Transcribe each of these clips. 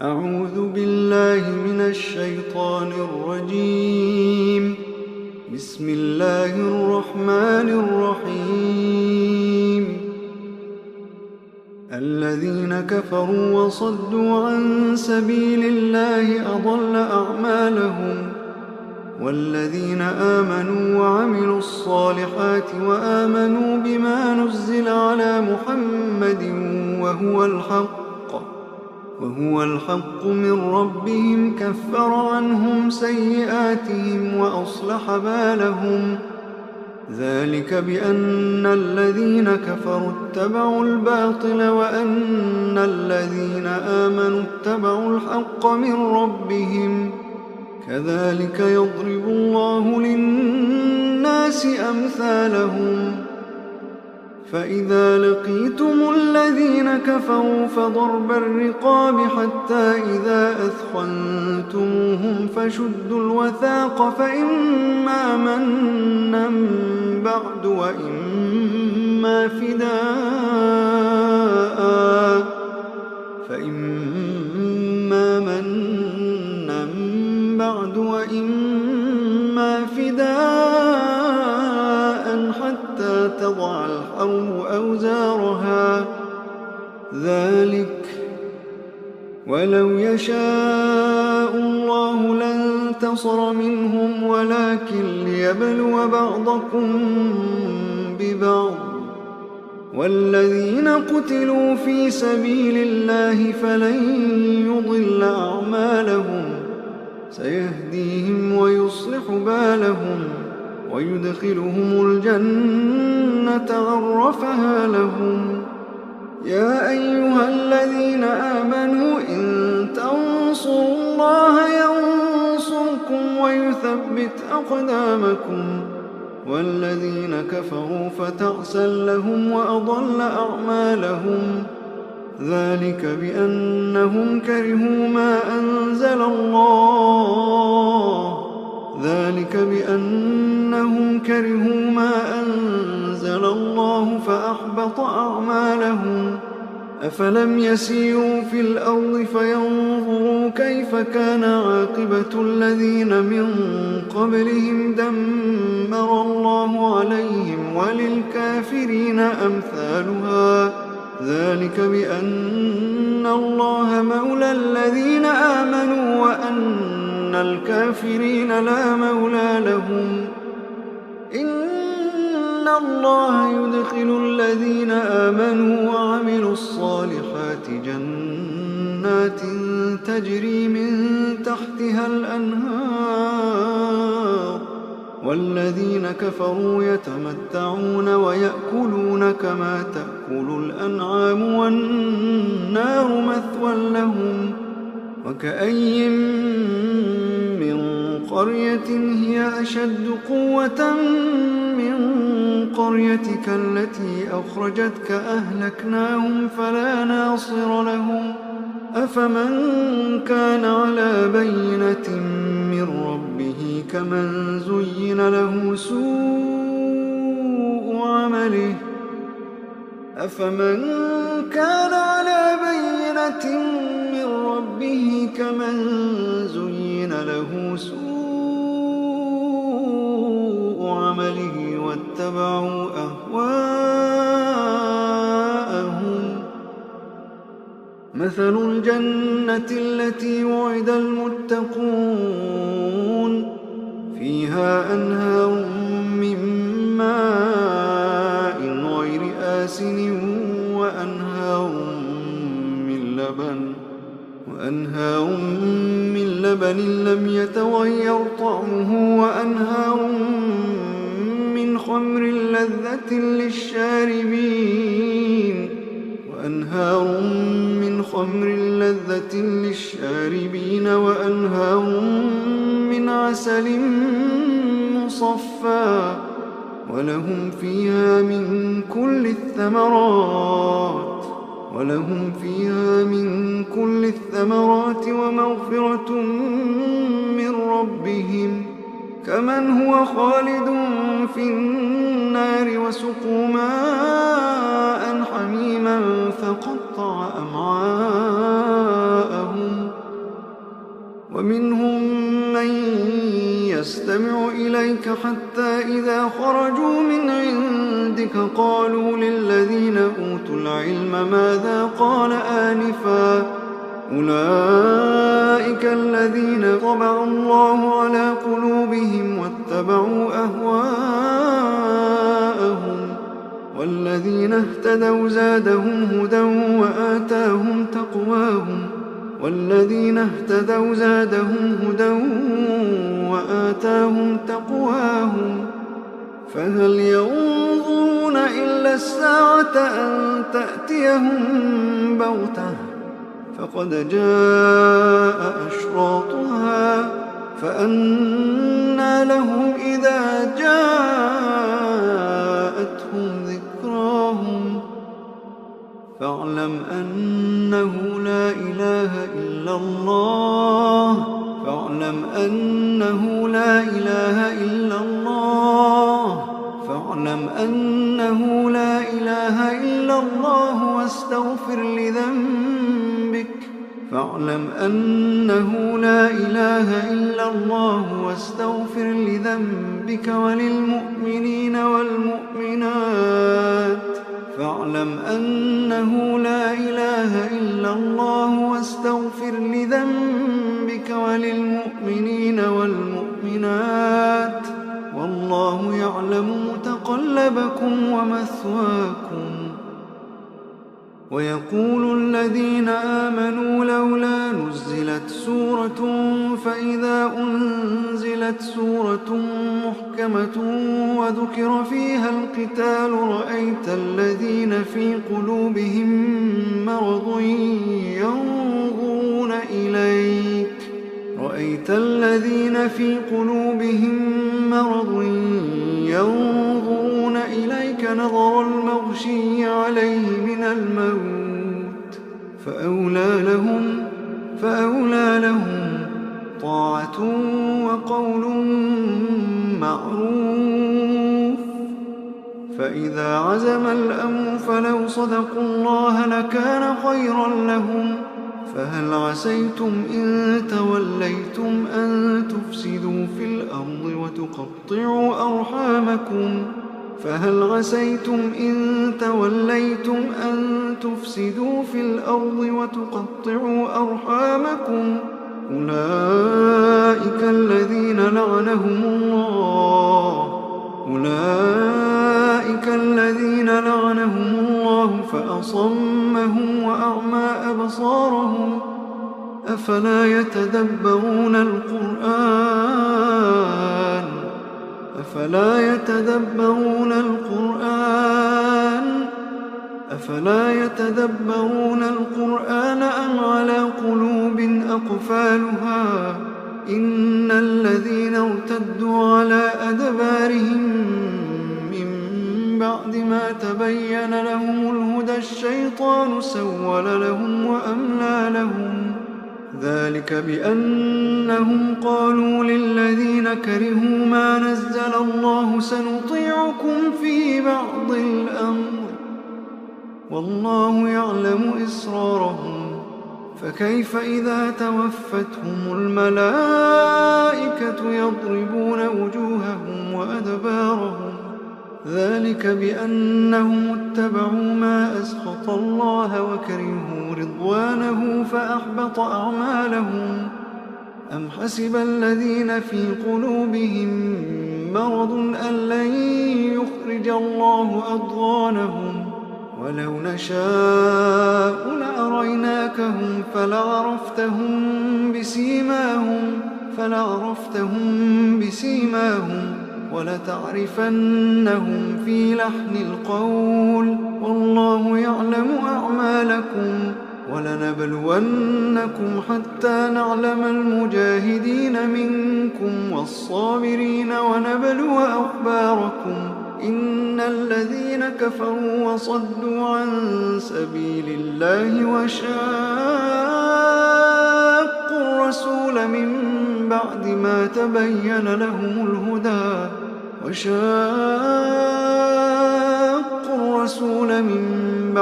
أعوذ بالله من الشيطان الرجيم. بسم الله الرحمن الرحيم. الذين كفروا وصدوا عن سبيل الله أضل أعمالهم، والذين آمنوا وعملوا الصالحات وآمنوا بما نزل على محمد وهو الحق من ربهم كفر عنهم سيئاتهم وأصلح بالهم. ذلك بأن الذين كفروا اتبعوا الباطل وأن الذين آمنوا اتبعوا الحق من ربهم. كذلك يضرب الله للناس أمثالهم. فإذا لقيتم الذين كفروا فضرب الرقاب حتى إذا أثخنتموهم فشدوا الوثاق، فإما منا بعد وإما فداء حتى تضع الحرب أوزارها. ذلك ولو يشاء الله لانتصر منهم، ولكن ليبلو بعضكم ببعض. والذين قتلوا في سبيل الله فلن يضل أعمالهم، سيهديهم ويصلح بالهم ويدخلهم الجنة عرفها لهم. يا أيها الذين آمنوا إن تنصروا الله ينصركم ويثبت أقدامكم. والذين كفروا فتعسا لهم وأضل أعمالهم. ذلك بأنهم كرهوا ما أنزل الله فأحبط أعمالهم. أفلم يسيروا في الأرض فينظروا كيف كان عاقبة الذين من قبلهم، دمر الله عليهم وللكافرين أمثالها. ذلك بأن الله مولى الذين آمنوا وأن الكافرين لا مولى لهم. إن الله يدخل الذين آمنوا وعملوا الصالحات جنات تجري من تحتها الأنهار، والذين كفروا يتمتعون ويأكلون كما تأكل الأنعام والنار مثوى لهم. وكأي من قرية هي أشد قوة من قريتك التي أخرجتك أهلكناهم فلا ناصر لهم. أفمن كان على بينة من ربه كمن زين له سوء عمله واتبعوا أهواءهم. مثل الجنة التي وعد المتقون فيها أنهار من ماء غير آسن وأنهار من لبن لم يتغير طعمه، وأنهار من خمر لذة للشاربين، وأنهار من عسل مصفى، ولهم فيها من كل الثمرات ومغفرة من ربهم، كمن هو خالد في النار. وسقوا ماء حميما فقطع أمعاءهم. ومنهم من يستمع إليك حتى إذا خرجوا من عندك قالوا للذين أوتوا العلم ماذا قال آنفا أولئك الذين طبع الله على قلوبهم واتبعوا أهواءهم والذين اهتدوا زادهم هدى وآتاهم تقواهم فهل ينظرون إلا الساعة أن تأتيهم بغتة فقد جاء أشراطها فأنى لهم إذا جاءتهم ذكراهم فاعلم أنه لا إله إلا الله واستغفر لذنبك وللمؤمنين والمؤمنات فاعلم أنه لا إله إلا الله واستغفر لذنبك وللمؤمنين والمؤمنات والله يعلم متقلبكم ومثواكم. ويقول الذين آمنوا لولا نزلت سورة فإذا أنزلت سورة محكمة وذكر فيها القتال رأيت الذين في قلوبهم مرض ينظرون إليك نظر المغشي عليه من الموت فأولى لهم طاعة وقول معروف. فإذا عزم الأمر فلو صدقوا الله لكان خيرا لهم. فهل عسيتم إن توليتم أن تفسدوا في الأرض وتقطعوا أرحامكم أولئك الذين لعنهم الله فأصمهم وأعمى أبصارهم أفلا يتدبرون القرآن أم على قلوب أقفالها إن الذين ارتدوا على أدبارهم من بعد ما تبين لهم الهدى الشيطان سول لهم وأملى لهم ذلك بأنهم قالوا للذين كرهوا ما نزل الله سنطيعكم في بعض الأمر والله يعلم إسرارهم فكيف إذا توفتهم الملائكة يضربون وجوههم وأدبارهم ذلك بأنهم اتبعوا ما أسخط الله وكرهوا رضوانه فأحبط أعمالهم. أم حسب الذين في قلوبهم مرض أن لن يخرج الله أضغانهم ولو نشاء لأريناكهم فلعرفتهم بسيماهم ولتعرفنهم في لحن القول والله يعلم أعمالكم. ولنبلونكم حتى نعلم المجاهدين منكم والصابرين ونبلو أخباركم إن الذين كفروا وصدوا عن سبيل الله وشاقوا الرسول من بعد ما تبين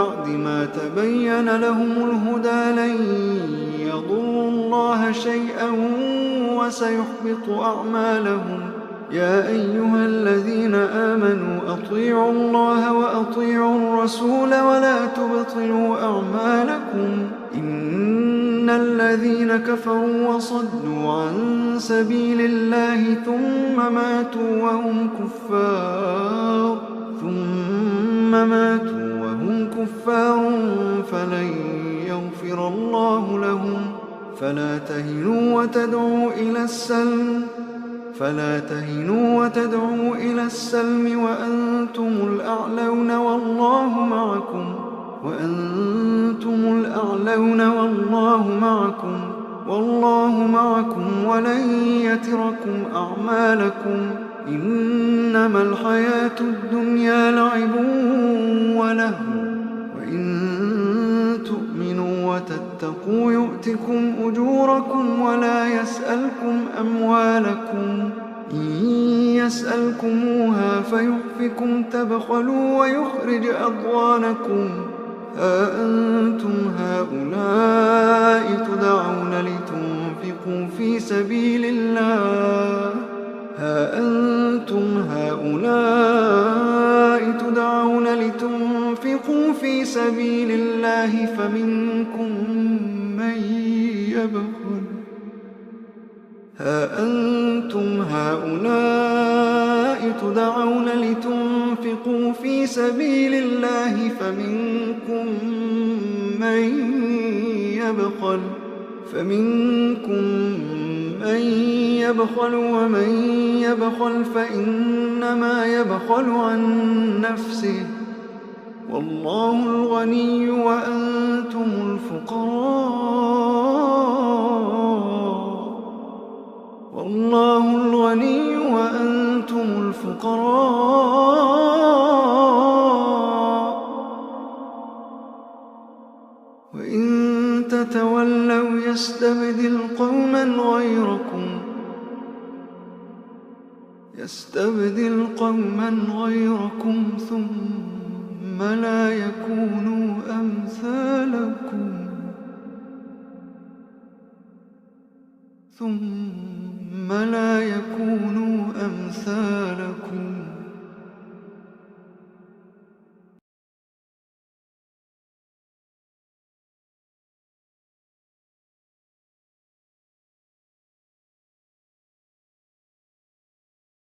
بعد ما تبين لهم الهدى لن يضروا الله شيئا وسيحبط أعمالهم. يا أيها الذين آمنوا أطيعوا الله وأطيعوا الرسول ولا تبطلوا أعمالكم. إن الذين كفروا وصدوا عن سبيل الله ثم ماتوا وهم كفار فلن يغفر الله لهم. فلا تهنوا وتدعوا إلى السلم وأنتم الأعلون والله معكم ولن يتركم أعمالكم. إنما الحياة الدنيا لعب ولهو وإن تؤمنوا وتتقوا يؤتكم أجوركم ولا يسألكم أموالكم. إن يسألكموها فيحفكم تبخلوا ويخرج أضغانكم. ها أنتم هؤلاء تدعون لتنفقوا في سبيل الله فمنكم من يبخل ومن يبخل فإنما يبخل عن نفسه والله الغني وأنتم الفقراء وإن تتولوا يستبدل قوما غيركم ثم لا يكونوا أمثالكم